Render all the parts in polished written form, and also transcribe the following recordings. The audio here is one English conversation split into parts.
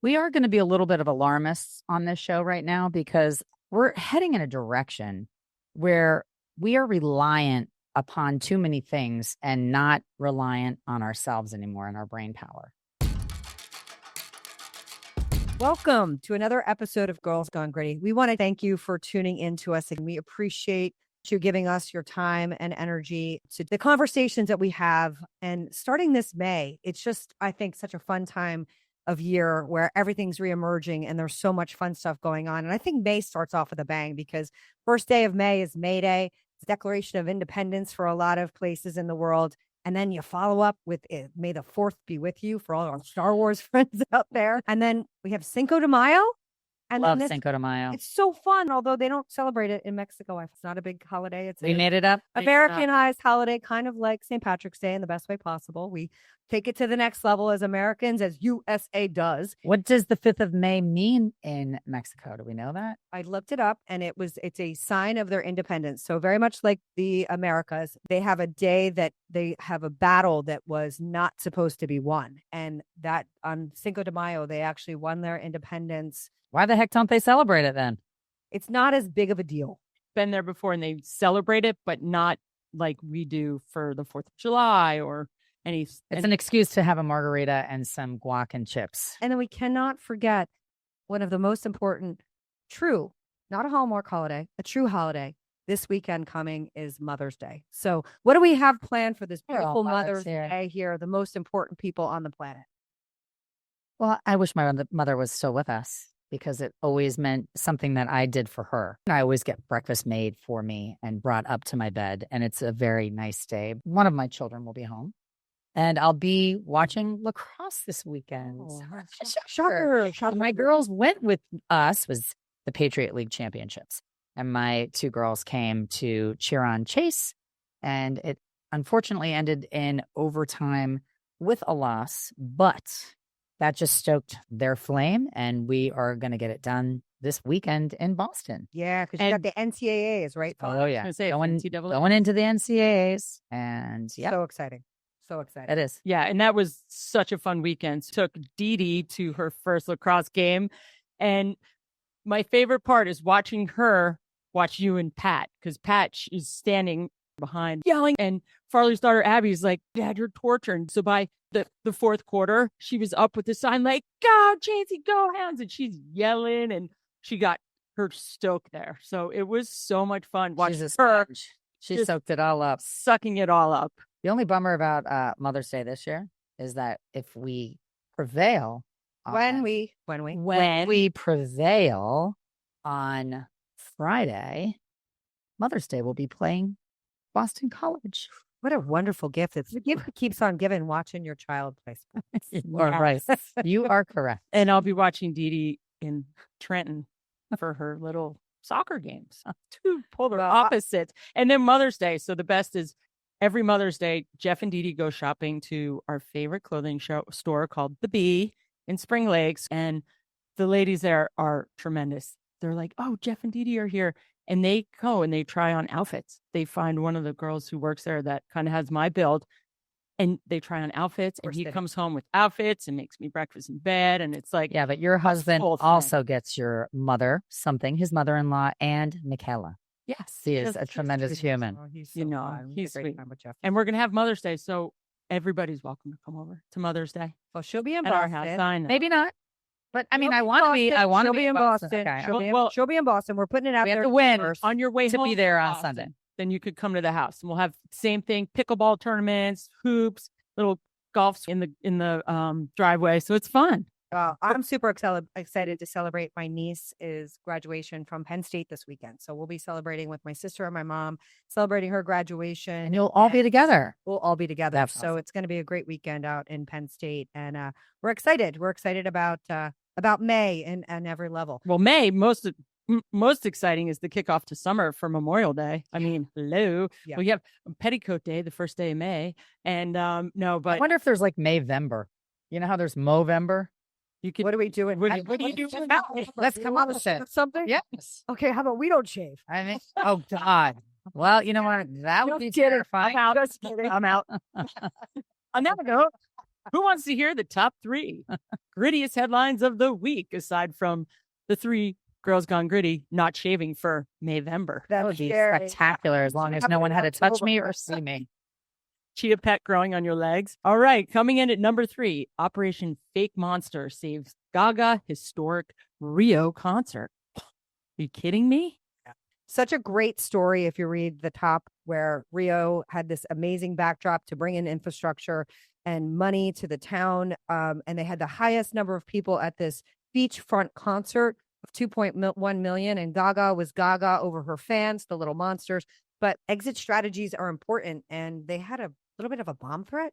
We are going to be a little bit of alarmists on this show right now because we're heading in a direction where we are reliant upon too many things and not reliant on ourselves anymore and our brain power. Welcome to another episode of Girls Gone Gritty. We want to thank you for tuning in to us, and we appreciate you giving us your time and energy to the conversations that we have. And starting this May, it's just, I think, such a fun time of year where everything's reemerging and there's so much fun stuff going on. And I think May starts off with a bang because first day of May is May Day. It's Declaration of Independence for a lot of places in the world. And then you follow up with it. May the 4th be with you for all our Star Wars friends out there. And then we have Cinco de Mayo. And Love Cinco de Mayo. It's so fun, although they don't celebrate it in Mexico. It's not a big holiday. It's we made it up. Americanized holiday, kind of like St. Patrick's Day in the best way possible. We take it to the next level as Americans, as USA does. What does the 5th of May mean in Mexico? Do we know that? I looked it up, and it's a sign of their independence. So very much like the Americas, they have a day that they have a battle that was not supposed to be won. And that on Cinco de Mayo, they actually won their independence. Why the heck don't they celebrate it then? It's not as big of a deal. Been there before and they celebrate it, but not like we do for the 4th of July or any. It's an excuse to have a margarita and some guac and chips. And then we cannot forget one of the most important, true, not a Hallmark holiday, a true holiday. This weekend coming is Mother's Day. So what do we have planned for this beautiful Mother's Day here? The most important people on the planet. Well, I wish my mother was still with us, because it always meant something that I did for her. I always get breakfast made for me and brought up to my bed, and it's a very nice day. One of my children will be home, and I'll be watching lacrosse this weekend. Oh, shocker. My girls went with us, was the Patriot League Championships, and my 2 girls came to cheer on Chase, and it unfortunately ended in overtime with a loss, but that just stoked their flame, and we are going to get it done this weekend in Boston. Yeah, because you got the NCAAs, right? Oh, yeah. Going into the NCAAs, and yeah. So exciting. So exciting. It is. Yeah, and that was such a fun weekend. Took Dee Dee to her first lacrosse game, and my favorite part is watching her watch you and Pat, because Pat is standing behind yelling, and Farley's daughter Abby is like, "Dad, you're torturing." So by the 4th quarter, she was up with the sign like, "Go, Chansey, go, Hounds," and she's yelling, and she got her stoke there. So it was so much fun watching her. She soaked it all up, sucking it all up. The only bummer about Mother's Day this year is that if we prevail, when we prevail on Friday, Mother's Day will be playing Boston College. What a wonderful gift. It's the gift that keeps on giving, watching your child play sports. You are right. You are correct. And I'll be watching Dee Dee in Trenton for her little soccer games. Two polar opposites. And then Mother's Day. So the best is every Mother's Day, Jeff and Dee Dee go shopping to our favorite clothing store called The Bee in Spring Lakes. And the ladies there are tremendous. They're like, "Oh, Jeff and Dee Dee are here." And they go and they try on outfits. They find one of the girls who works there that kind of has my build, and they try on outfits. And he comes home with outfits and makes me breakfast in bed. And it's like, yeah, but your husband also gets your mother something, his mother-in-law, and Michaela. Yes, he is a tremendous human. Oh, he's so he's sweet. Jeff. And we're gonna have Mother's Day, so everybody's welcome to come over to Mother's Day. Well, she'll be in at Boston. our house. I know. Maybe not. But I mean, I want to be. I want to be in Boston. Okay. She'll be in Boston. We're putting it out we there. have to win first. On your way to home be there on Boston, Sunday. Then you could come to the house, and we'll have same thing: pickleball tournaments, hoops, little golf in the driveway. So it's fun. I'm super excited to celebrate my niece's graduation from Penn State this weekend. So we'll be celebrating with my sister and my mom, celebrating her graduation. And you'll all be together. We'll all be together. That's so awesome. It's going to be a great weekend out in Penn State. And we're excited. We're excited about May and every level. Well, May, most exciting is the kickoff to summer for Memorial Day. I mean, hello. Yeah. We have Petticoat Day, the first day of May. And no, but I wonder if there's like Mayvember. You know how there's Movember? You could. What are we doing? What do you do? Let's come up with something. Yes. Okay. How about we don't shave? I mean, oh God. Well, you know what? That would be terrifying. I'm out. Just kidding. I'm out. On that note, who wants to hear the top 3? grittiest headlines of the week, aside from the 3 girls gone gritty not shaving for Mayvember. That would be spectacular as long as no one had to touch me or see me. Chia pet growing on your legs. All right, coming in at number 3, Operation Fake Monster saves Gaga historic Rio concert. Are you kidding me? Such a great story if you read the top, where Rio had this amazing backdrop to bring in infrastructure and money to the town. And they had the highest number of people at this beachfront concert of 2.1 million. And Gaga was Gaga over her fans, the little monsters. But exit strategies are important. And they had a little bit of a bomb threat.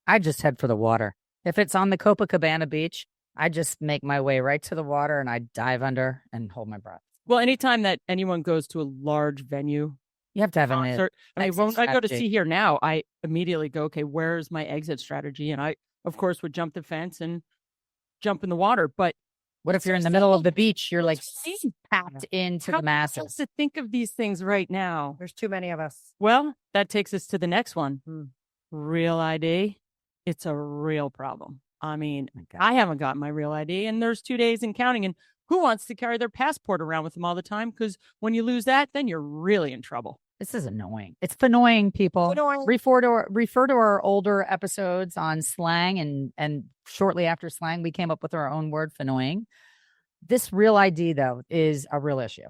I just head for the water. If it's on the Copacabana beach, I just make my way right to the water and I dive under and hold my breath. Well, anytime that anyone goes to a large venue, you have to have concert, when I go to See Here Now, I immediately go, okay, where's my exit strategy? And I, of course, would jump the fence and jump in the water. But what if you're in the middle of the beach? You're like packed into the masses. How to think of these things right now? There's too many of us. Well, that takes us to the next one. Real ID. It's a real problem. I mean, I haven't gotten my real ID, and there's 2 days and counting. And who wants to carry their passport around with them all the time? Because when you lose that, then you're really in trouble. This is annoying. It's annoying, people. Annoying. Refer to our older episodes on slang, and shortly after slang, we came up with our own word, annoying. This real ID, though, is a real issue.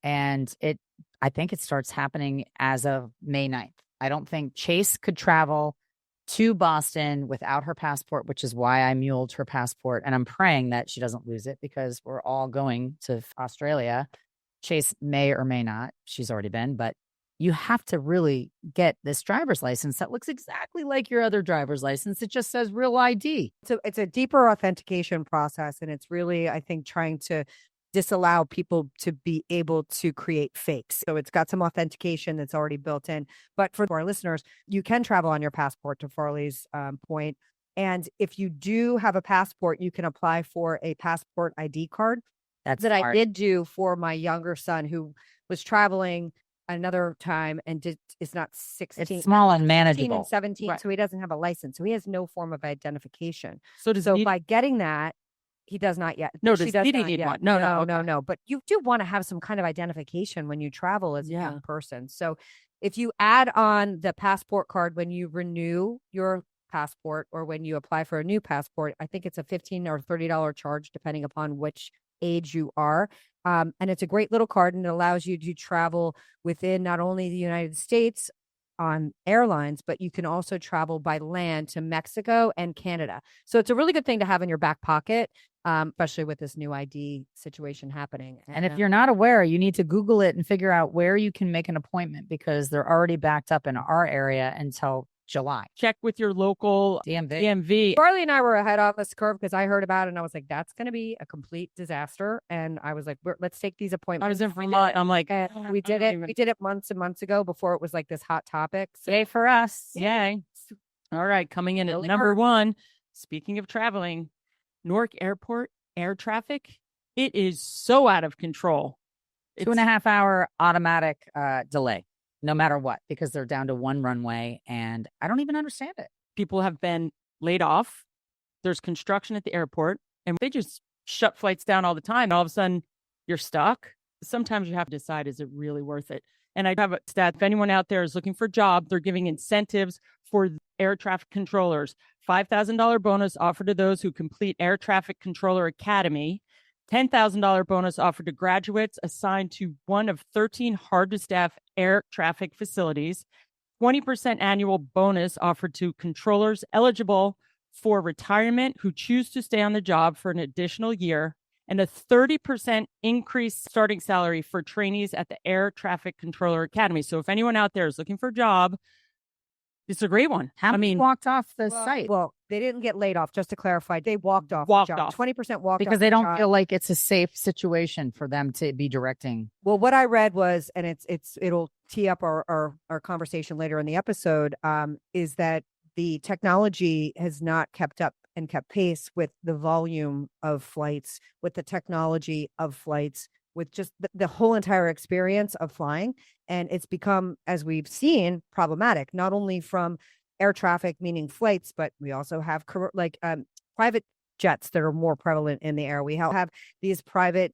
And I think it starts happening as of May 9th. I don't think Chase could travel to Boston without her passport, which is why I muled her passport. And I'm praying that she doesn't lose it because we're all going to Australia. Chase may or may not. She's already been, but you have to really get this driver's license that looks exactly like your other driver's license. It just says real ID. So it's a deeper authentication process. And it's really, I think, trying to disallow people to be able to create fakes. So it's got some authentication that's already built in. But for our listeners, you can travel on your passport, to Farley's point. And if you do have a passport, you can apply for a passport ID card. That's that I did do for my younger son who was traveling another time and is not 16. It's small and manageable. 16 and 17, right. So he doesn't have a license. So he has no form of identification. So by getting that, he does not yet. No, does he need one? No. But you do want to have some kind of identification when you travel as a young person. So if you add on the passport card when you renew your passport or when you apply for a new passport, I think it's a $15 or $30 charge depending upon which age you are. And it's a great little card, and it allows you to travel within not only the United States on airlines, but you can also travel by land to Mexico and Canada. So it's a really good thing to have in your back pocket, especially with this new ID situation happening. And if you're not aware, you need to Google it and figure out where you can make an appointment because they're already backed up in our area until July. Check with your local DMV. Farley and I were ahead on this curve because I heard about it and I was like, that's going to be a complete disaster. And I was like, let's take these appointments. I was in Vermont. I'm like, we did it. We did it months and months ago before it was like this hot topic. So, yay for us. Yay. All right. Coming in at number 1. Speaking of traveling, Newark Airport air traffic. It is so out of control. 2.5 hour automatic delay. No matter what, because they're down to one runway and I don't even understand it. People have been laid off. There's construction at the airport and they just shut flights down all the time. All of a sudden you're stuck. Sometimes you have to decide, is it really worth it? And I have a stat. If anyone out there is looking for a job, they're giving incentives for air traffic controllers. $5,000 bonus offered to those who complete Air Traffic Controller Academy. $10,000 bonus offered to graduates assigned to one of 13 hard-to-staff air traffic facilities. 20% annual bonus offered to controllers eligible for retirement who choose to stay on the job for an additional year. And a 30% increase starting salary for trainees at the Air Traffic Controller Academy. So if anyone out there is looking for a job, it's a great one. How many walked off the site? Well, they didn't get laid off. Just to clarify, they walked off. 20% walked because off they don't feel like it's a safe situation for them to be directing. Well, what I read was, and it'll tee up our conversation later in the episode, is that the technology has not kept up and kept pace with the volume of flights, with the technology of flights, with just the whole entire experience of flying. And it's become, as we've seen, problematic, not only from air traffic, meaning flights, but we also have private jets that are more prevalent in the air. We have these private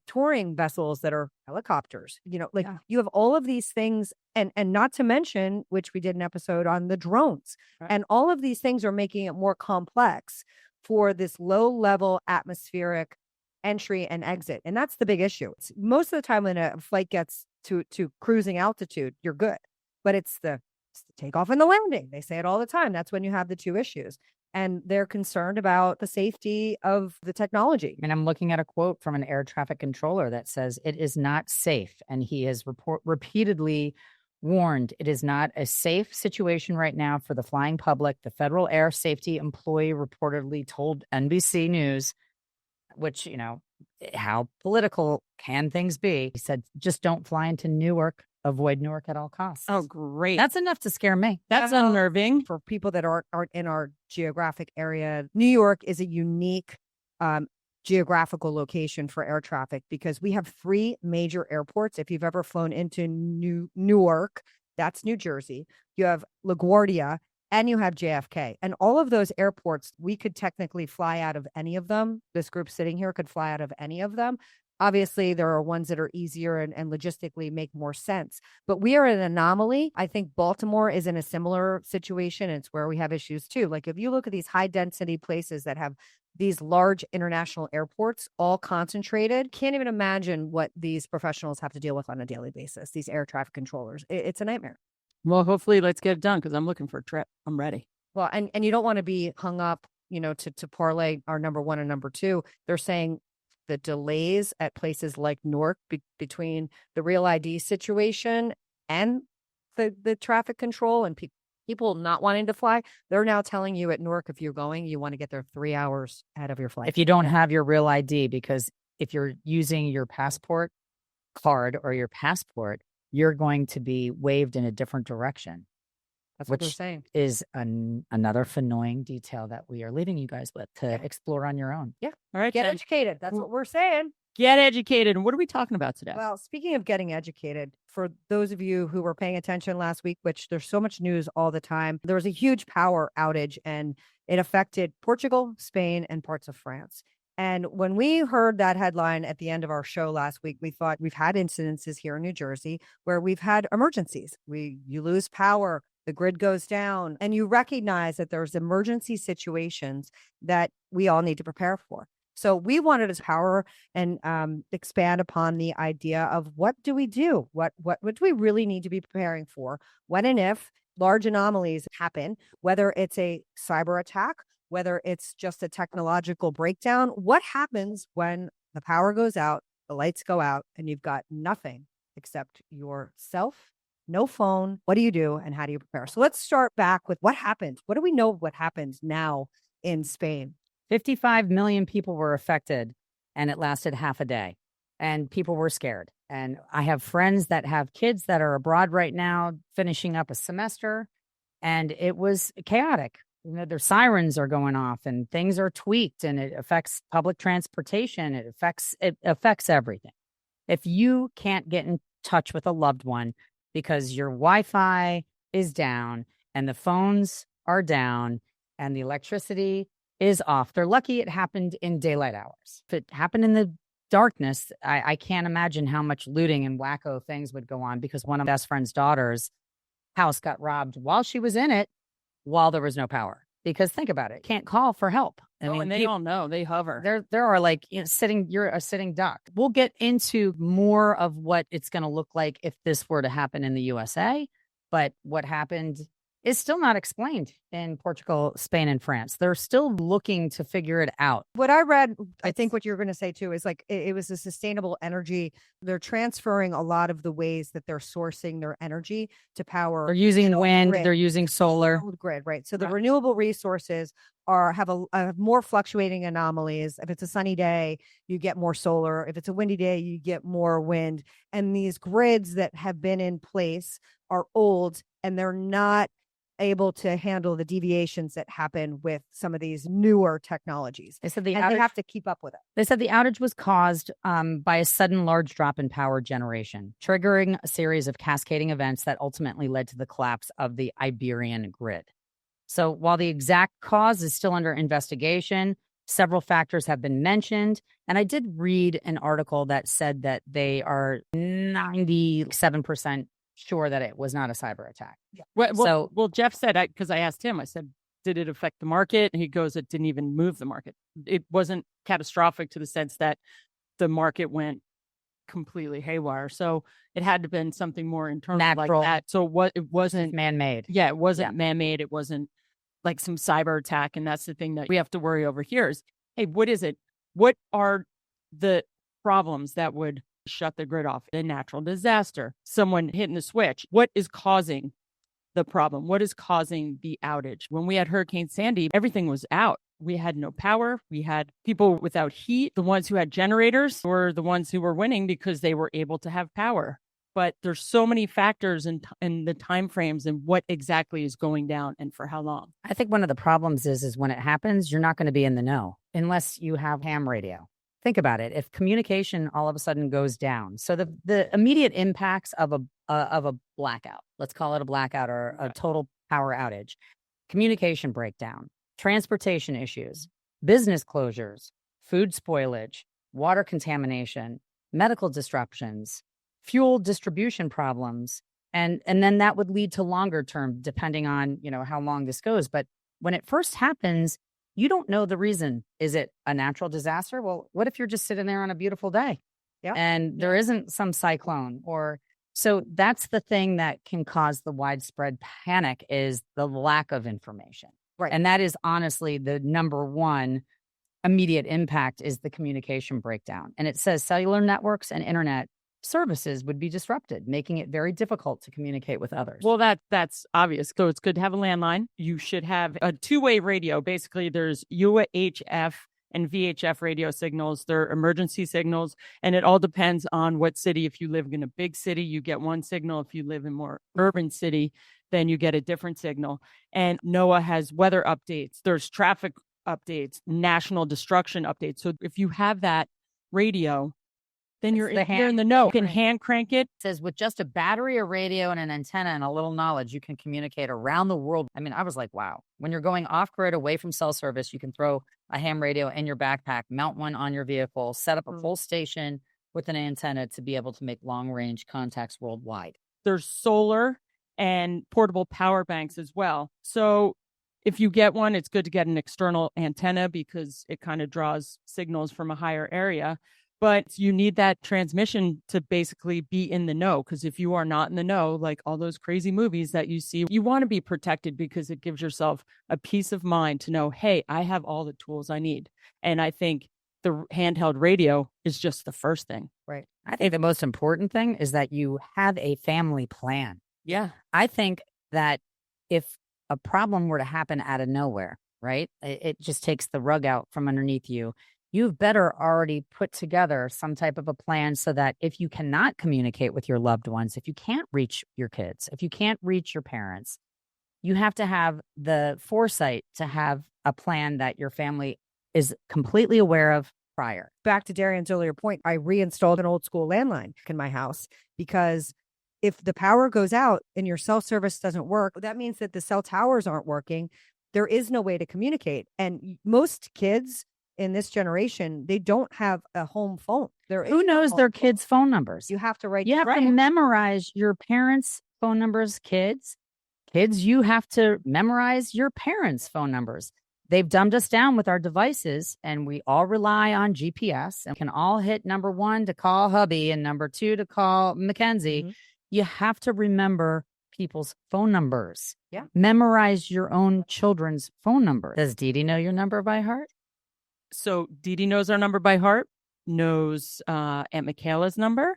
touring vessels that are helicopters. You have all of these things, and not to mention, which we did an episode on, the drones. Right. And all of these things are making it more complex for this low level atmospheric entry and exit. And that's the big issue. Most of the time when a flight gets to cruising altitude, you're good. But it's the takeoff and the landing. They say it all the time. That's when you have the two issues. And they're concerned about the safety of the technology. And I'm looking at a quote from an air traffic controller that says it is not safe. And he has repeatedly warned it is not a safe situation right now for the flying public. The federal air safety employee reportedly told NBC News, which, how political can things be? He said, just don't fly into Newark. Avoid Newark at all costs. Oh, great. That's enough to scare me. That's unnerving. For people that aren't in our geographic area, New York is a unique geographical location for air traffic because we have 3 major airports. If you've ever flown into Newark, that's New Jersey. You have LaGuardia and you have JFK. And all of those airports, we could technically fly out of any of them. This group sitting here could fly out of any of them. Obviously, there are ones that are easier and logistically make more sense. But we are an anomaly. I think Baltimore is in a similar situation. It's where we have issues too. Like if you look at these high density places that have these large international airports all concentrated, can't even imagine what these professionals have to deal with on a daily basis. These air traffic controllers. It's a nightmare. Well, hopefully let's get it done because I'm looking for a trip. I'm ready. Well, and you don't want to be hung up, to parlay our number 1 and number 2. They're saying the delays at places like Newark between the Real ID situation and the traffic control and people not wanting to fly. They're now telling you at Newark, if you're going, you want to get there 3 hours ahead of your flight. If you don't have your Real ID, because if you're using your passport card or your passport, you're going to be waved in a different direction. That's what they're saying. Is another annoying detail that we are leaving you guys with to explore on your own. Yeah. All right. Get educated. That's what we're saying. Get educated. And what are we talking about today? Well, speaking of getting educated, for those of you who were paying attention last week, which there's so much news all the time, there was a huge power outage and it affected Portugal, Spain, and parts of France. And when we heard that headline at the end of our show last week, we thought we've had incidences here in New Jersey where we've had emergencies. You lose power, the grid goes down, and you recognize that there's emergency situations that we all need to prepare for. So we wanted to power and expand upon the idea of what do we do? What do we really need to be preparing for when and if large anomalies happen, whether it's a cyber attack, whether it's just a technological breakdown. What happens when the power goes out, the lights go out, and you've got nothing except yourself, no phone? What do you do and how do you prepare? So let's start back with what happened. What do we know what happens now in Spain? 55 million people were affected and it lasted half a day and people were scared. And I have friends that have kids that are abroad right now, finishing up a semester, and it was chaotic. Their sirens are going off and things are tweaked and it affects public transportation. It affects everything. If you can't get in touch with a loved one because your Wi-Fi is down and the phones are down and the electricity is off, they're lucky it happened in daylight hours. If it happened in the darkness, I can't imagine how much looting and wacko things would go on, because one of my best friend's daughter's house got robbed while she was in it, while there was no power. Because think about it, can't call for help. I mean, and they all know, they hover. There are like, you're a sitting duck. We'll get into more of what it's going to look like if this were to happen in the USA, but what happened is still not explained in Portugal, Spain, and France. They're still looking to figure it out. What I read, I think what you're going to say too, is like it was a sustainable energy. They're transferring a lot of the ways that they're sourcing their energy to power. They're using wind, grid. They're using solar. Grid, right? So the renewable resources have more fluctuating anomalies. If it's a sunny day, you get more solar. If it's a windy day, you get more wind. And these grids that have been in place are old and they're not able to handle the deviations that happen with some of these newer technologies. They said they have to keep up with it. They said the outage was caused by a sudden large drop in power generation, triggering a series of cascading events that ultimately led to the collapse of the Iberian grid. So while the exact cause is still under investigation, Several factors have been mentioned. And I did read an article that said that they are 97% sure that it was not a cyber attack. Yeah. Well, Jeff said, because I asked him, I said, did it affect the market? And he goes, it didn't even move the market. It wasn't catastrophic to the sense that the market went completely haywire. So it had to have been something more internal Natural. like that. So it wasn't man-made. Yeah, it wasn't man-made. It wasn't like some cyber attack. And that's the thing that we have to worry over here is, hey, what is it? What are the problems that would shut the grid off? A natural disaster, someone hitting the switch. What is causing the problem? What is causing the outage? When we had Hurricane Sandy, everything was out. We had no power. We had people without heat. The ones who had generators were the ones who were winning because they were able to have power. But there's so many factors in the time frames and what exactly is going down and for how long. I think one of the problems is when it happens, you're not going to be in the know unless you have ham radio. Think about it. If communication all of a sudden goes down, so the immediate impacts of a blackout, let's call it a blackout or a total power outage, communication breakdown, transportation issues, business closures, food spoilage, water contamination, medical disruptions, fuel distribution problems, and then that would lead to longer term, depending on, how long this goes. But when it first happens, you don't know the reason. Is it a natural disaster? Well, what if you're just sitting there on a beautiful day and there isn't some cyclone? So that's the thing that can cause the widespread panic is the lack of information. Right. And that is honestly the number one immediate impact is the communication breakdown. And it says cellular networks and internet services would be disrupted, making it very difficult to communicate with others. Well, that's obvious. So it's good to have a landline. You should have a two-way radio. Basically, there's UHF and VHF radio signals. They're emergency signals, and it all depends on what city. If you live in a big city, you get one signal. If you live in more urban city, then you get a different signal. And NOAA has weather updates. There's traffic updates, national destruction updates. So if you have that radio, then you're in the know. You can hand crank it. It says with just a battery, a radio, and an antenna and a little knowledge, you can communicate around the world. I mean, I was like, wow. When you're going off grid away from cell service, you can throw a ham radio in your backpack, mount one on your vehicle, set up a full station with an antenna to be able to make long range contacts worldwide. There's solar and portable power banks as well. So if you get one, it's good to get an external antenna because it kind of draws signals from a higher area. But you need that transmission to basically be in the know, because if you are not in the know, like all those crazy movies that you see, you want to be protected because it gives yourself a peace of mind to know, hey, I have all the tools I need. And I think the handheld radio is just the first thing. Right. I think the most important thing is that you have a family plan. Yeah. I think that if a problem were to happen out of nowhere, right, it just takes the rug out from underneath you. You've better already put together some type of a plan so that if you cannot communicate with your loved ones, if you can't reach your kids, if you can't reach your parents, you have to have the foresight to have a plan that your family is completely aware of prior. Back to Darian's earlier point, I reinstalled an old school landline in my house because if the power goes out and your cell service doesn't work, that means that the cell towers aren't working. There is no way to communicate. And most kids in this generation, they don't have a home phone. Who knows their kids' phone numbers? You have to write. You have to memorize your parents' phone numbers, kids. Kids, you have to memorize your parents' phone numbers. They've dumbed us down with our devices, and we all rely on GPS and can all hit number 1 to call hubby and number 2 to call Mackenzie. Mm-hmm. You have to remember people's phone numbers. Yeah. Memorize your own children's phone number. Does Dee Dee know your number by heart? So Dee Dee knows our number by heart, knows Aunt Michaela's number,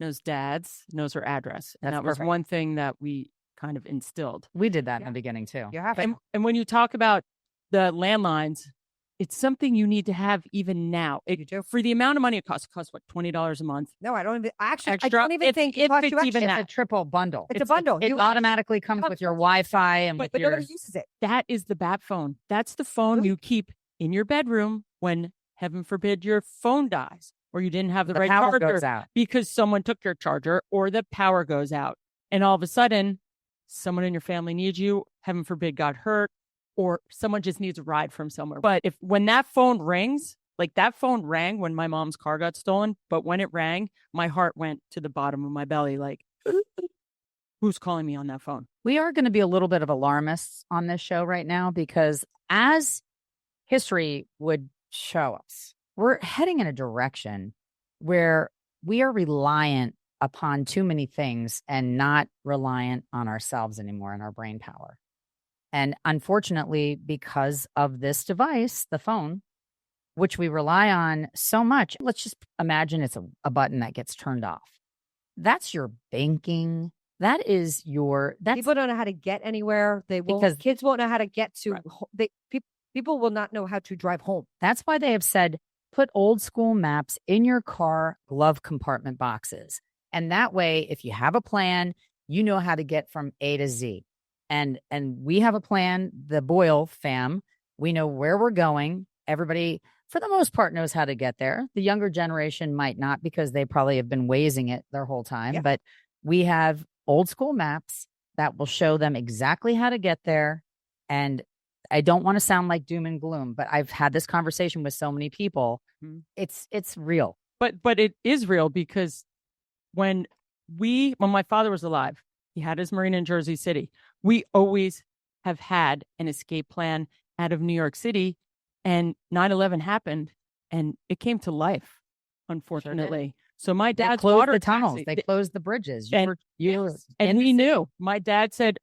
knows Dad's, knows her address. And that was one thing that we kind of instilled. We did that in the beginning too. You have to. And when you talk about the landlines, it's something you need to have even now. For the amount of money it costs what, $20 a month? No, I don't even extra. I don't even think it costs you extra. It's a triple bundle. It's a bundle. It automatically comes with your Wi-Fi and but with your... nobody uses it. That is the bat phone. That's the phone you keep in your bedroom when, heaven forbid, your phone dies or you didn't have the right power charger goes out because someone took your charger or the power goes out. And all of a sudden, someone in your family needs you, heaven forbid, got hurt. or someone just needs a ride from somewhere. But when that phone rings, like that phone rang when my mom's car got stolen, but when it rang, my heart went to the bottom of my belly, like, who's calling me on that phone? We are going to be a little bit of alarmists on this show right now because as history would show us, we're heading in a direction where we are reliant upon too many things and not reliant on ourselves anymore and our brain power. And unfortunately, because of this device, the phone, which we rely on so much, let's just imagine it's a button that gets turned off. That's your banking. That is people don't know how to get anywhere. Because kids won't know how to get to. Right. People will not know how to drive home. That's why they have said put old school maps in your car glove compartment boxes, and that way, if you have a plan, you know how to get from A to Z. And we have a plan. The Boyle fam, we know where we're going. Everybody, for the most part, knows how to get there. The younger generation might not because they probably have been Wazing it their whole time. Yeah. But we have old school maps that will show them exactly how to get there. And I don't want to sound like doom and gloom, but I've had this conversation with so many people. Mm-hmm. It's real. But it is real because when my father was alive, he had his marina in Jersey City. We always have had an escape plan out of New York City, and 9/11 happened and it came to life, unfortunately. So my dad's closed the tunnels. They closed the bridges. And we knew. My dad said,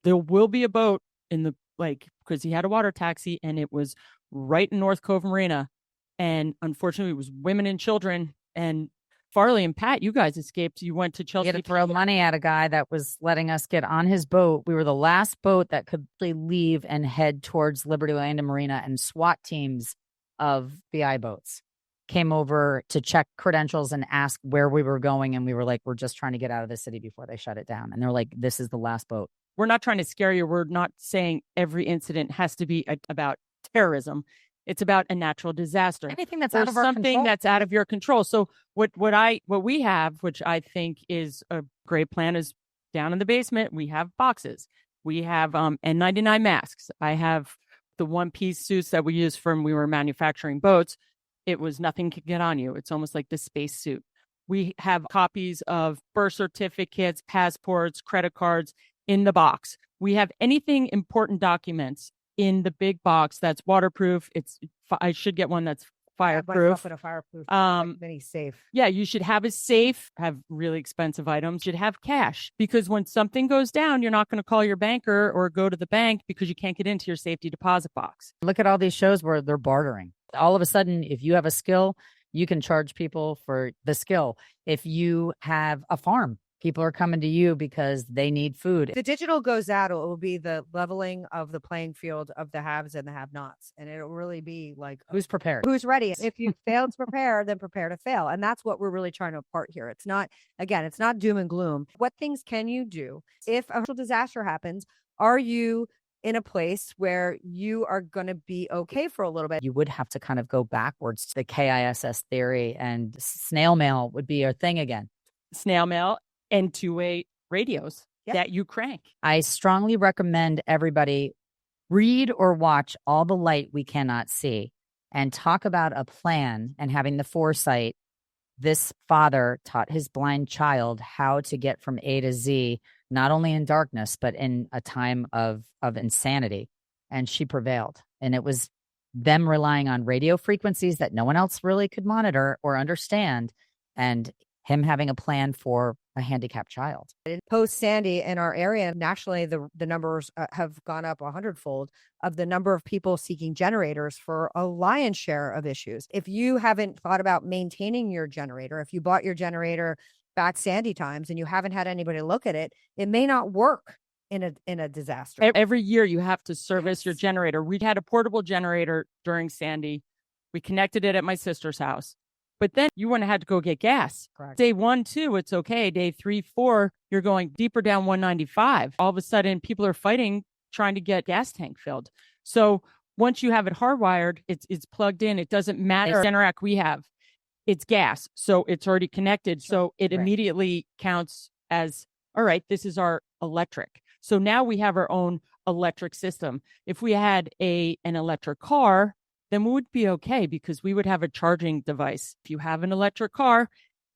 there will be a boat in the, because he had a water taxi and it was right in North Cove Marina. And unfortunately, it was women and children. And Farley and Pat, you guys escaped. You went to Chelsea. You had to throw money at a guy that was letting us get on his boat. We were the last boat that could leave and head towards Liberty Land and Marina, and SWAT teams of BI boats came over to check credentials and ask where we were going. And we were like, we're just trying to get out of the city before they shut it down. And they're like, this is the last boat. We're not trying to scare you. We're not saying every incident has to be about terrorism. It's about a natural disaster. Anything that's out of our control. Something that's out of your control. So what we have, which I think is a great plan, is down in the basement, we have boxes. We have N95 masks. I have the one-piece suits that we used when we were manufacturing boats. It was nothing could get on you. It's almost like the space suit. We have copies of birth certificates, passports, credit cards in the box. We have anything important documents in the big box that's waterproof. I should get one that's fireproof. A fireproof mini safe. Yeah, you should have a safe, have really expensive items, you should have cash, because when something goes down, you're not going to call your banker or go to the bank because you can't get into your safety deposit box. Look at all these shows where they're bartering. All of a sudden, if you have a skill, you can charge people for the skill. If you have a farm, people are coming to you because they need food. If the digital goes out, it will be the leveling of the playing field of the haves and the have-nots. And it'll really be like, who's prepared? Who's ready? If you fail to prepare, then prepare to fail. And that's what we're really trying to impart here. It's not doom and gloom. What things can you do if a natural disaster happens? Are you in a place where you are going to be okay for a little bit? You would have to kind of go backwards to the KISS theory, and snail mail would be a thing again. Snail mail and two-way radios that you crank. I strongly recommend everybody read or watch All the Light We Cannot See and talk about a plan and having the foresight. This father taught his blind child how to get from A to Z, not only in darkness, but in a time of insanity. And she prevailed. And it was them relying on radio frequencies that no one else really could monitor or understand, and him having a plan for a handicapped child. Post Sandy in our area, nationally, the numbers have gone up 100-fold of the number of people seeking generators for a lion's share of issues. If you haven't thought about maintaining your generator, if you bought your generator back Sandy times and you haven't had anybody look at it, it may not work in a disaster. Every year you have to service your generator. We had a portable generator during Sandy. We connected it at my sister's house. But then you wouldn't have had to go get gas. Correct. Day 1, 2, it's okay. Day 3, 4, you're going deeper down 195. All of a sudden, people are fighting, trying to get gas tank filled. So once you have it hardwired, it's plugged in. It doesn't matter. The Generac we have, it's gas. So it's already connected. Sure. So it immediately counts as, all right, this is our electric. So now we have our own electric system. If we had an electric car, then we would be okay because we would have a charging device. If you have an electric car,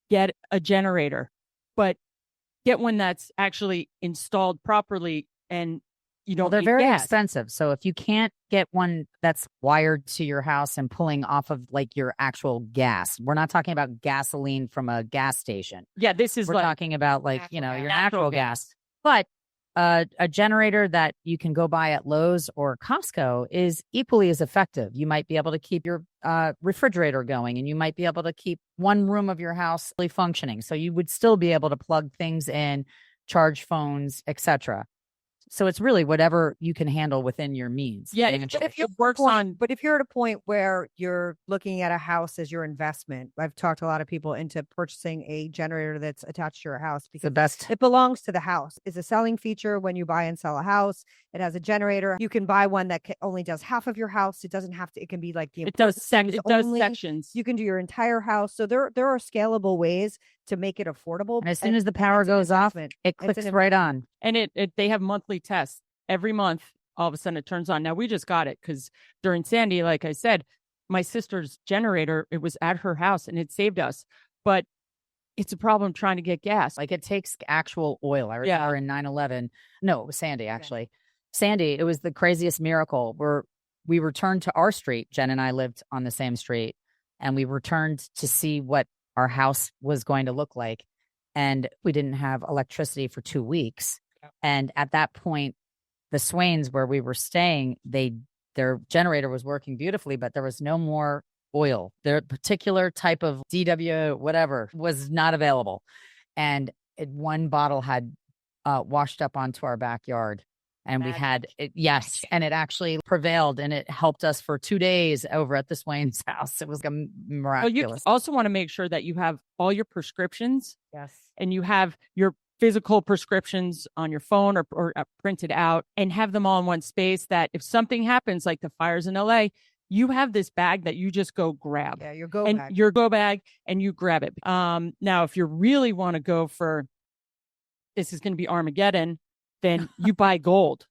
get a generator, but get one that's actually installed properly and you don't. Well, they're need very gas. expensive. So if you can't get one that's wired to your house and pulling off of like your actual gas, we're not talking about gasoline from a gas station. Yeah, this is We're like talking about like, you know, gas. your natural gas. But a generator that you can go buy at Lowe's or Costco is equally as effective. You might be able to keep your refrigerator going, and you might be able to keep one room of your house fully functioning. So you would still be able to plug things in, charge phones, etc. So it's really whatever you can handle within your means. Yeah, financially. if it works on. But if you're at a point where you're looking at a house as your investment, I've talked a lot of people into purchasing a generator that's attached to your house It's the because best. it belongs to the house. It's a selling feature when you buy and sell a house. It has a generator. You can buy one that only does half of your house. It doesn't have to. It can be like the. It does only. sections. You can do your entire house. So there are scalable ways to make it affordable. And as soon as the power goes off, it clicks right on. And they have monthly tests. Every month, all of a sudden it turns on. Now, we just got it because during Sandy, like I said, my sister's generator, it was at her house and it saved us. But it's a problem trying to get gas. Like it takes actual oil. I remember in 9/11. No, it was Sandy, actually. Sandy, it was the craziest miracle where we returned to our street. Jen and I lived on the same street, and we returned to see what our house was going to look like. And we didn't have electricity for 2 weeks. And at that point, the Swains where we were staying, their generator was working beautifully, but there was no more oil. Their particular type of DW, whatever, was not available. And one bottle had washed up onto our backyard. And we had it, yes, and it actually prevailed, and it helped us for 2 days over at the Swain's house. It was miraculous. Well, you also want to make sure that you have all your prescriptions. Yes. And you have your physical prescriptions on your phone or printed out, and have them all in one space, that if something happens, like the fires in LA, you have this bag that you just go grab. Yeah, your go and bag. your go bag, and you grab it. Now, if you really want to go for, this is going to be Armageddon, then you buy gold,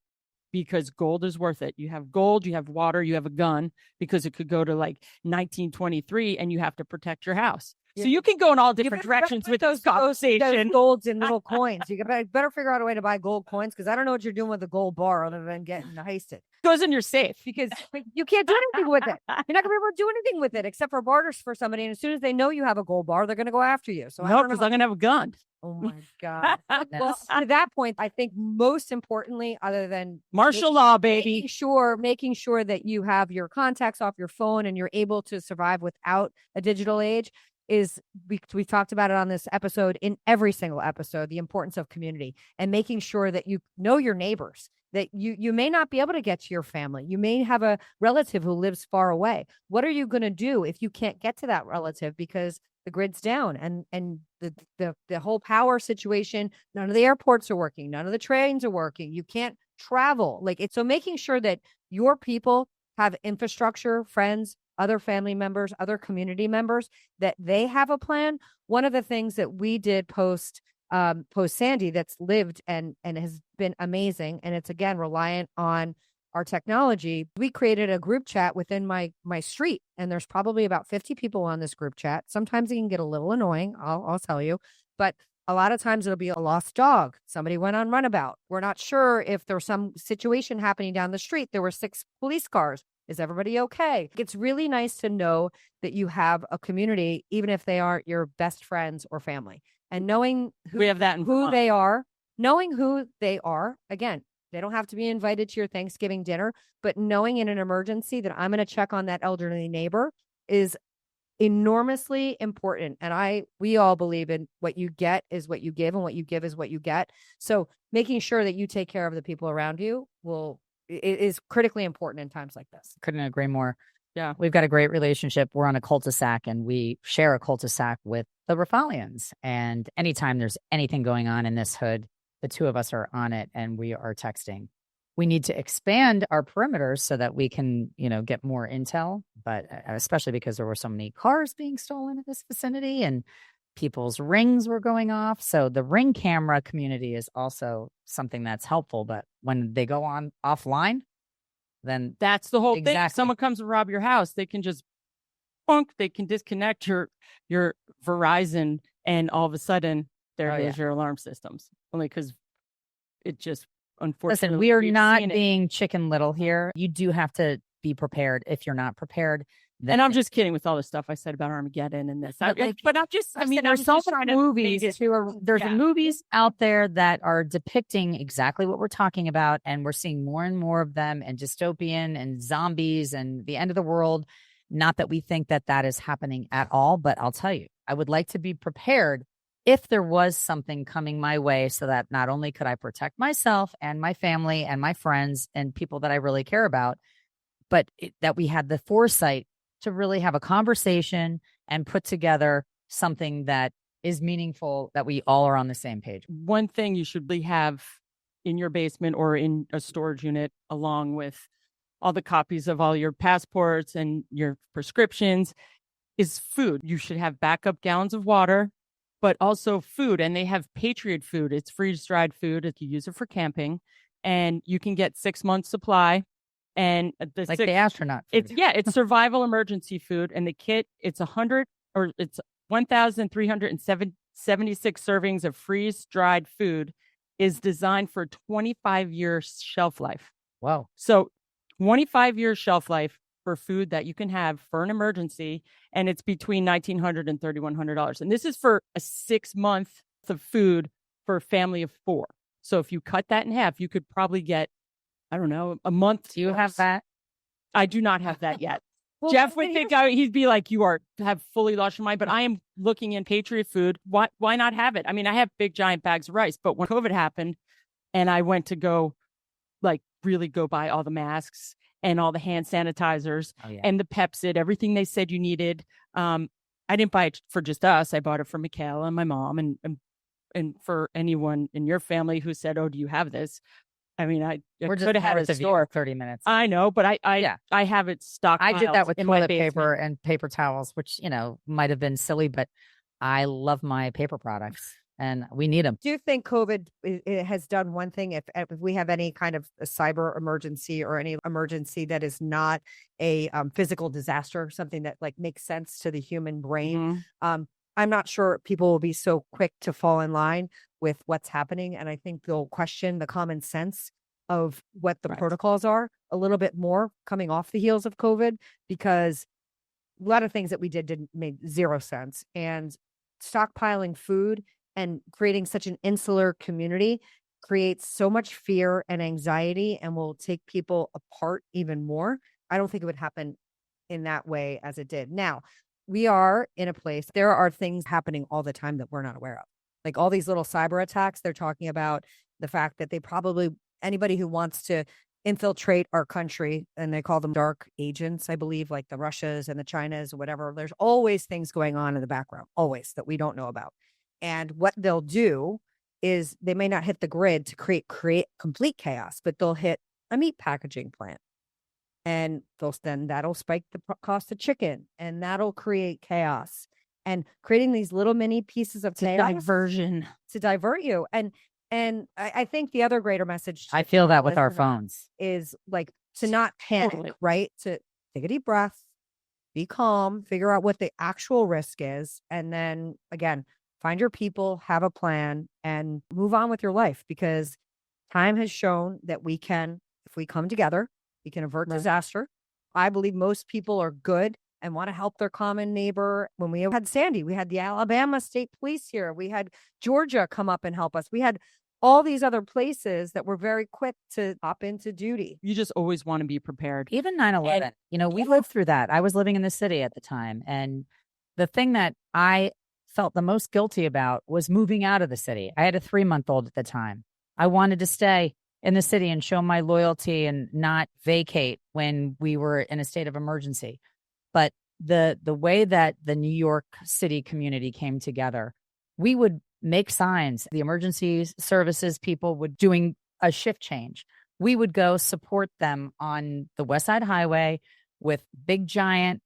because gold is worth it. You have gold, you have water, you have a gun, because it could go to like 1923 and you have to protect your house. So you can go in all different directions with those conversations. Golds and little coins. You better figure out a way to buy gold coins, because I don't know what you're doing with the gold bar other than getting heisted. Goes in your safe. Because you can't do anything with it. You're not gonna be able to do anything with it except for barters for somebody. And as soon as they know you have a gold bar, they're gonna go after you. So No, because I'm gonna have a gun. Oh my God. Well, to that point, I think most importantly, other than martial law, baby, making sure that you have your contacts off your phone and you're able to survive without a digital age, is we've talked about it on this episode, in every single episode, the importance of community and making sure that you know your neighbors, that you may not be able to get to your family. You may have a relative who lives far away. What are you going to do if you can't get to that relative because the grid's down and the whole power situation? None of the airports are working. None of the trains are working. You can't travel. So making sure that your people have infrastructure, friends, other family members, other community members, that they have a plan. One of the things that we did post Sandy that's lived and has been amazing, and it's again reliant on our technology. We created a group chat within my street, and there's probably about 50 people on this group chat. Sometimes it can get a little annoying, I'll tell you, but a lot of times it'll be a lost dog. Somebody went on runabout. We're not sure if there's some situation happening down the street. There were 6 police cars. Is everybody okay? It's really nice to know that you have a community, even if they aren't your best friends or family. And knowing we have that who they are, knowing who they are, again, they don't have to be invited to your Thanksgiving dinner, but knowing in an emergency that I'm going to check on that elderly neighbor is enormously important. And we all believe in what you get is what you give, and what you give is what you get. So making sure that you take care of the people around you is critically important in times like this. Couldn't agree more. Yeah. We've got a great relationship. We're on a cul-de-sac, and we share a cul-de-sac with the Rafalians. And anytime there's anything going on in this hood, the two of us are on it and we are texting. We need to expand our perimeters so that we can, get more intel, but especially because there were so many cars being stolen in this vicinity and people's rings were going off. So the ring camera community is also something that's helpful, but when they go on offline, then that's the whole thing. Exactly. Someone comes to rob your house, they can just they can disconnect your Verizon, and all of a sudden there goes your alarm systems. Only because it just, unfortunately, listen, we are not being Chicken Little here. You do have to be prepared. If you're not prepared, and I'm just kidding with all the stuff I said about Armageddon and this. But I'm just, I mean, there's so many movies. There's movies out there that are depicting exactly what we're talking about, and we're seeing more and more of them, and dystopian and zombies and the end of the world. Not that we think that that is happening at all, but I'll tell you, I would like to be prepared if there was something coming my way, so that not only could I protect myself and my family and my friends and people that I really care about, but that we had the foresight to really have a conversation and put together something that is meaningful, that we all are on the same page. One thing you should have in your basement or in a storage unit, along with all the copies of all your passports and your prescriptions, is food. You should have backup gallons of water, but also food. And they have Patriot food. It's freeze-dried food. If you use it for camping, and you can get 6 months supply. And the astronaut food. It's survival emergency food. And the kit, it's 1,376 servings of freeze-dried food, is designed for 25-year shelf life. Wow. So 25-year shelf life for food that you can have for an emergency, and it's between $1,900 and $3,100. And this is for a 6 month of food for a family of 4. So if you cut that in half, you could probably get, I don't know, a month. Do you have that? I do not have that yet. Well, Jeff would think he'd be like, you have fully lost your mind. But I am looking in Patriot food. Why not have it? I mean, I have big giant bags of rice, but when COVID happened and I went to go buy all the masks and all the hand sanitizers and the Pepsid, everything they said you needed. I didn't buy it for just us. I bought it for Michaela and my mom, and for anyone in your family who said, "Oh, do you have this?" I mean, I could have had it at the store 30 minutes. I know, but I have it stocked. I did that with toilet paper and paper towels, which, might have been silly, but I love my paper products and we need them. Do you think COVID has done one thing? If we have any kind of a cyber emergency or any emergency that is not a physical disaster, something that makes sense to the human brain, I'm not sure people will be so quick to fall in line with what's happening. And I think they'll question the common sense of what the protocols are a little bit more coming off the heels of COVID, because a lot of things that we did make zero sense. And stockpiling food and creating such an insular community creates so much fear and anxiety and will take people apart even more. I don't think it would happen in that way as it did. Now, we are in a place, there are things happening all the time that we're not aware of. Like all these little cyber attacks, they're talking about the fact that anybody who wants to infiltrate our country, and they call them dark agents, I believe, like the Russias and the Chinas or whatever. There's always things going on in the background, always, that we don't know about. And what they'll do is they may not hit the grid to create complete chaos, but they'll hit a meat packaging plant. And that'll spike the cost of chicken, and that'll create chaos. And creating these little mini pieces of chaos diversion to divert you. And I think the other greater message, I feel that with our phones, is to not panic, right? To take a deep breath, be calm, figure out what the actual risk is. And then again, find your people, have a plan, and move on with your life, because time has shown that we can, if we come together, we can avert disaster. I believe most people are good and want to help their common neighbor. When we had Sandy, we had the Alabama State Police here. We had Georgia come up and help us. We had all these other places that were very quick to hop into duty. You just always want to be prepared. Even 9/11, we lived through that. I was living in the city at the time. And the thing that I felt the most guilty about was moving out of the city. I had a 3-month-old at the time. I wanted to stay in the city and show my loyalty and not vacate when we were in a state of emergency. But the way that the New York City community came together, we would make signs. The emergency services people would doing a shift change. We would go support them on the West Side Highway with big giant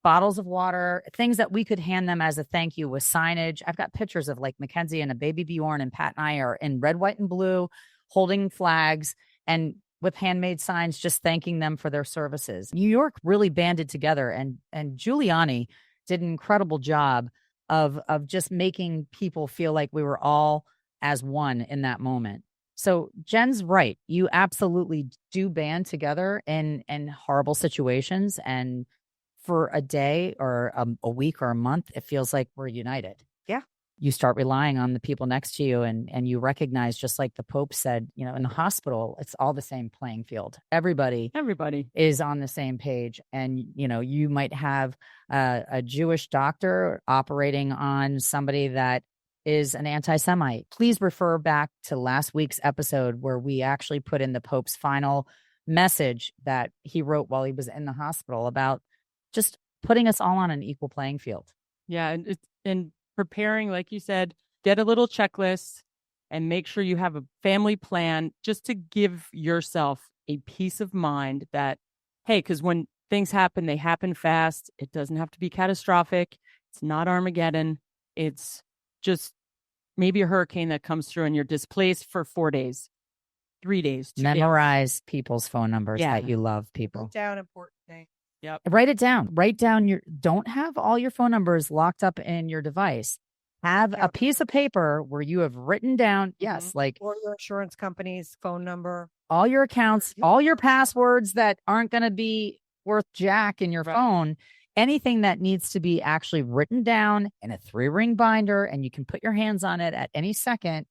bottles of water, things that we could hand them as a thank you with signage. I've got pictures of Mackenzie and a baby Bjorn, and Pat and I are in red, white, and blue holding flags. and with handmade signs, just thanking them for their services. New York really banded together, and Giuliani did an incredible job of just making people feel like we were all as one in that moment. So Jen's right. You absolutely do band together in horrible situations. And for a day or a week or a month, it feels like we're united. Yeah. You start relying on the people next to you, and you recognize, just like the Pope said, in the hospital, it's all the same playing field. Everybody is on the same page. And, you might have a Jewish doctor operating on somebody that is an anti-Semite. Please refer back to last week's episode where we actually put in the Pope's final message that he wrote while he was in the hospital about just putting us all on an equal playing field. Yeah. And preparing, like you said, get a little checklist and make sure you have a family plan just to give yourself a peace of mind that, hey, because when things happen, they happen fast. It doesn't have to be catastrophic. It's not Armageddon. It's just maybe a hurricane that comes through and you're displaced for 4 days, 3 days. Memorize people's phone numbers that you love, people. Write down important things. Yep. Write it down. Don't have all your phone numbers locked up in your device. Have a piece of paper where you have written down, or your insurance company's phone number, all your accounts, all your passwords that aren't going to be worth jack in your phone, anything that needs to be actually written down in a 3-ring binder, and you can put your hands on it at any second.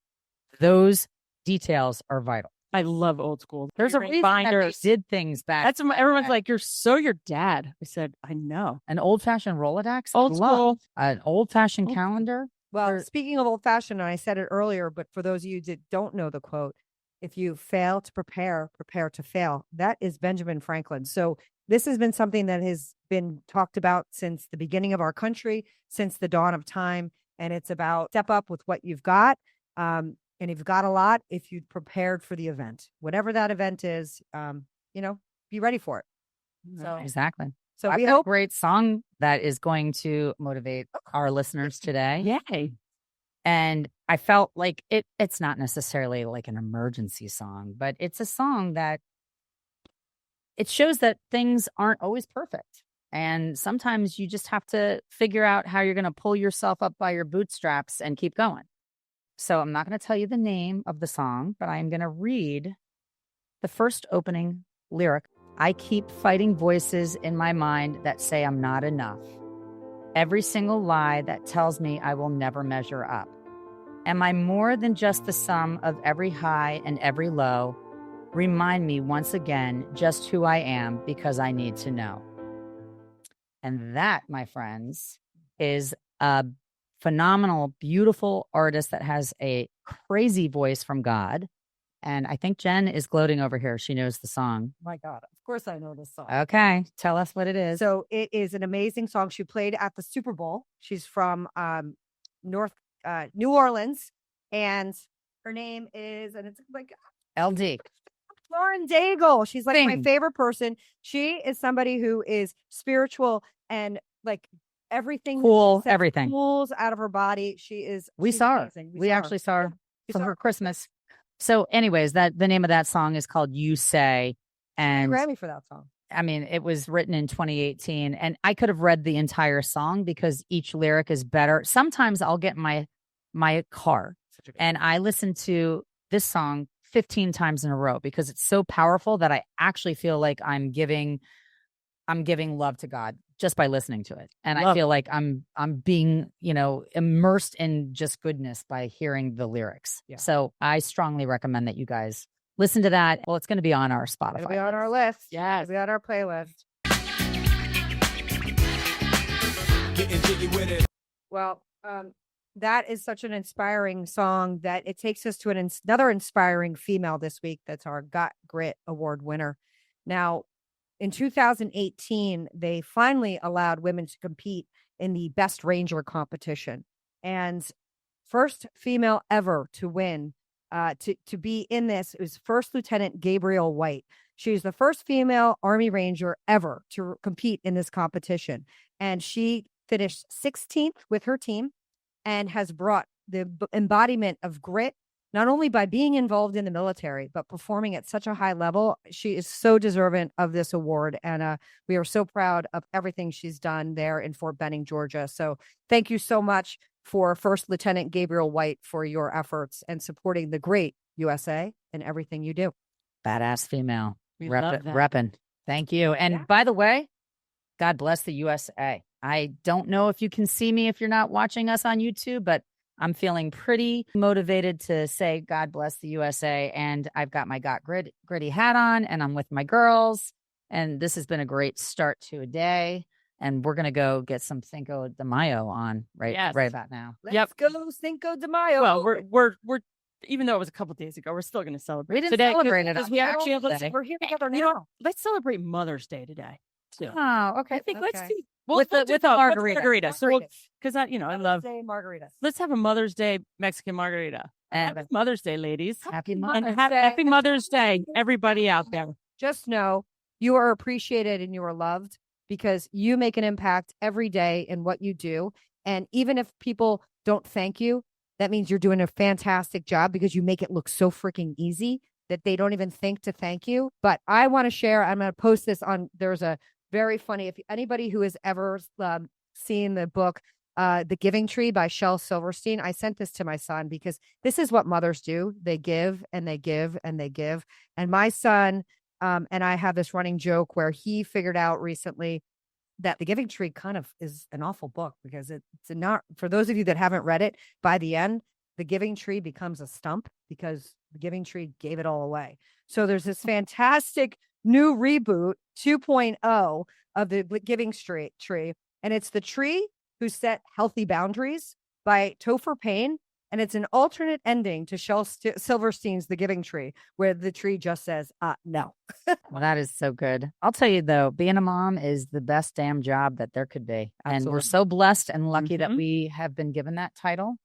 Those details are vital. I love old school. There's a reason that they did things back. That's everyone's like, you're your dad. I said, I know. An old-fashioned Rolodex. Old school. An old-fashioned calendar. Well, speaking of old-fashioned, and I said it earlier, but for those of you that don't know the quote, if you fail to prepare, prepare to fail. That is Benjamin Franklin. So this has been something that has been talked about since the beginning of our country, since the dawn of time. And it's about step up with what you've got. And if you've got a lot, if you've prepared for the event, whatever that event is, be ready for it. So exactly. So we hope a great song that is going to motivate our listeners today. Yay. And I felt like it's not necessarily like an emergency song, but it's a song that it shows that things aren't always perfect. And sometimes you just have to figure out how you're going to pull yourself up by your bootstraps and keep going. So I'm not going to tell you the name of the song, but I'm going to read the first opening lyric. I keep fighting voices in my mind that say I'm not enough. Every single lie that tells me I will never measure up. Am I more than just the sum of every high and every low? Remind me once again just who I am, because I need to know. And that, my friends, is a phenomenal, beautiful artist that has a crazy voice from God. And I think Jen is gloating over here. She knows the song. My God, of course I know this song. Okay, tell us what it is. So it is an amazing song. She played at the Super Bowl. She's from New Orleans, and her name is, and it's like LD. Lauren Daigle. She's like my favorite person. She is somebody who is spiritual and like everything cool, everything pulls out of her body. We saw her. We actually saw her for her Christmas. So anyways, the name of that song is called You Say. And Grammy for that song. I mean, it was written in 2018, and I could have read the entire song because each lyric is better. Sometimes I'll get my car and I listen to this song 15 times in a row because it's so powerful that I actually feel like I'm giving love to God just by listening to it. And I feel like I'm being, immersed in just goodness by hearing the lyrics. Yeah. So I strongly recommend that you guys listen to that. Well, it's going to be on our Spotify. It'll be on our list. Yeah. It'll be on our playlist. Getting jiggy with it. Well, that is such an inspiring song that it takes us to another inspiring female this week. That's our Got Grit Award winner. Now, in 2018, they finally allowed women to compete in the Best Ranger competition. And first female ever to win, to be in this, was First Lieutenant Gabrielle White. She's the first female Army Ranger ever to compete in this competition. And she finished 16th with her team and has brought the embodiment of grit not only by being involved in the military, but performing at such a high level. She is so deserving of this award. And we are so proud of everything she's done there in Fort Benning, Georgia. So thank you so much for First Lieutenant Gabrielle White for your efforts and supporting the great USA in everything you do. Badass female. We love that. Reppin'. Thank you. And by the way, God bless the USA. I don't know if you can see me if you're not watching us on YouTube, but I'm feeling pretty motivated to say God bless the USA. And I've got my Got Gritty hat on, and I'm with my girls. And this has been a great start to a day. And we're going to go get some Cinco de Mayo on right about now. Let's go Cinco de Mayo. Well, we're even though it was a couple days ago, we're still going to celebrate. We didn't today celebrate it. We actually have, we're here together now. You know, let's celebrate Mother's Day today. Too. Oh, okay. I think let's do with the margarita. So, because I love margaritas. Let's have a Mother's Day Mexican margarita. And Happy Mother's Day, ladies. Happy And Mother's happy Mother's Day, everybody out there. Just know you are appreciated and you are loved because you make an impact every day in what you do. And even if people don't thank you, that means you're doing a fantastic job because you make it look so freaking easy that they don't even think to thank you. But I want to share, I'm going to post this on, there's a very funny, if anybody who has ever seen the book, The Giving Tree by Shel Silverstein, I sent this to my son because this is what mothers do. They give and they give and they give. And my son and I have this running joke where he figured out recently that The Giving Tree kind of is an awful book because it's not, for those of you that haven't read it, by the end, The Giving Tree becomes a stump because The Giving Tree gave it all away. So there's this fantastic new reboot 2.0 of The Giving Tree. And it's the tree who set healthy boundaries by Topher Payne. And it's an alternate ending to Shel Silverstein's The Giving Tree, where the tree just says, no. Well, that is so good. I'll tell you, though, being a mom is the best damn job that there could be. Absolutely. And we're so blessed and lucky that we have been given that title.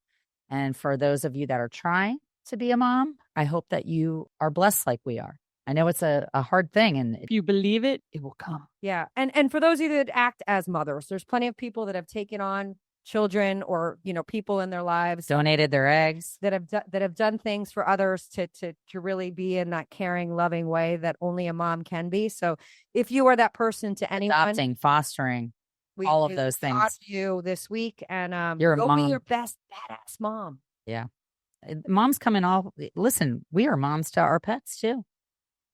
And for those of you that are trying to be a mom, I hope that you are blessed like we are. I know it's a hard thing. And if you believe it, it will come. Yeah. And for those of you that act as mothers, there's plenty of people that have taken on children or, people in their lives, donated their eggs, that have done things for others to really be in that caring, loving way that only a mom can be. So if you are that person to anyone, adopting, fostering, all of those things, you this week, and you're a go mom. be your best badass mom. Yeah, moms come in all. Listen, we are moms to our pets too.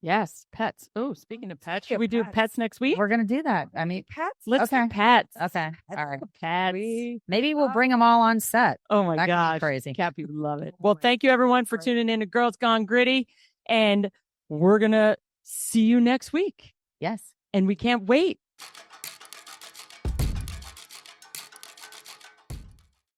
Yes, pets. Oh, speaking of pets, should we do pets next week? We're going to do that. I mean, pets. Let's do pets. Okay. All right. Pets. Maybe we'll bring them all on set. Oh my gosh. Crazy. Cappy would love it. Well, thank you everyone for tuning in to Girls Gone Gritty. And we're going to see you next week. Yes. And we can't wait